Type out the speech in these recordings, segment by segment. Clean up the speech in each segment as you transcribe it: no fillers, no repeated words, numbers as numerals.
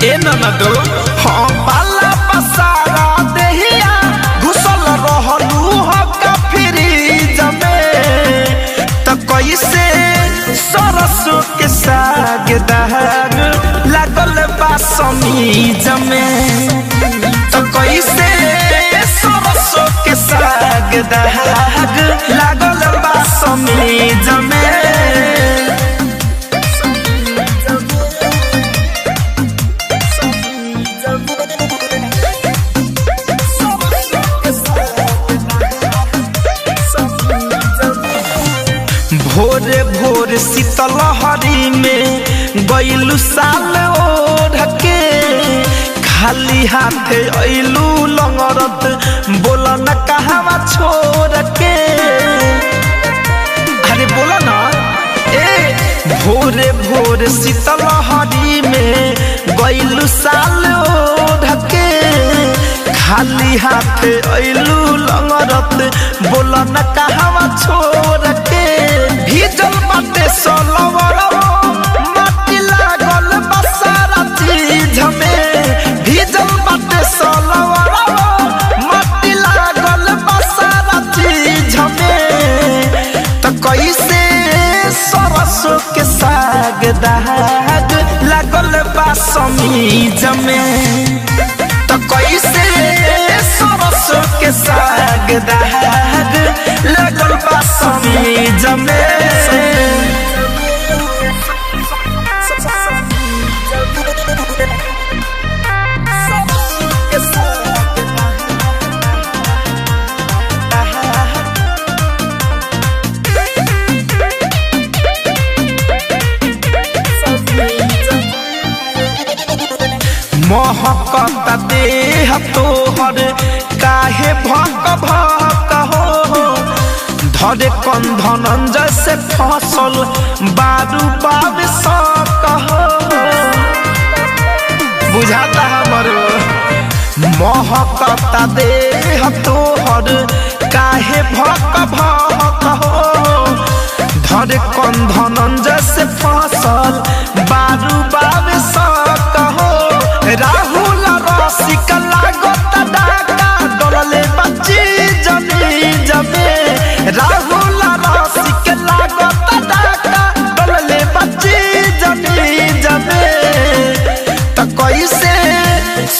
ए ननदो हाँ पाला पसारा देहिया घुसल रहलू हो फ्रिज में तो कैसे सरसों के साग दाग लागल बा समीज में तो कैसे सरसों के साग दाग लागल बा समीज में। भोरे भोर शीतलहरी में गईलू साल ओढ़ के खाली हाथे अइलू लंगरत बोला न कहवा छोड़ के अरे बोला ना ए भोरे भोर शीतलहरी में गईलू साल ओढ़ के खाली हाथे अइलू लंगरत बोला न कहवा छोड़ के भीजल बाटे सलवरवा माटी लागल बसारा चीज में भीजल बाटे सलवरवा माटी लागल बसारा चीज में तो कैसे सरसों के साग दाग लागल बा समीज में तो कैसे सरसों के साग दाग लागल बा समीज में। महकता देह तोहर काहे भक भक हो धरे कंधन जैसे फसल बारू बाब सक हो बुझाता हमरो महकता देह तोहर काहे भक भक हो धरे कंधन जैसे फसल बारू बाब सक हो राहुल रसिक लागत डाका डोलले बच्ची जमी जमे राहुल रसिक लागत डाका डोलले बच्ची जमी जमे तो कैसे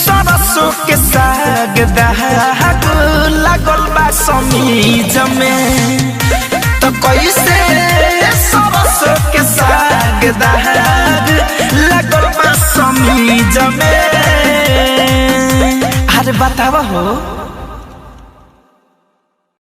सरसों के साग दाग लागल बा समीज में तो कैसे सरसों के साग दाग लागल बा समीज में। अरे बतावा हो।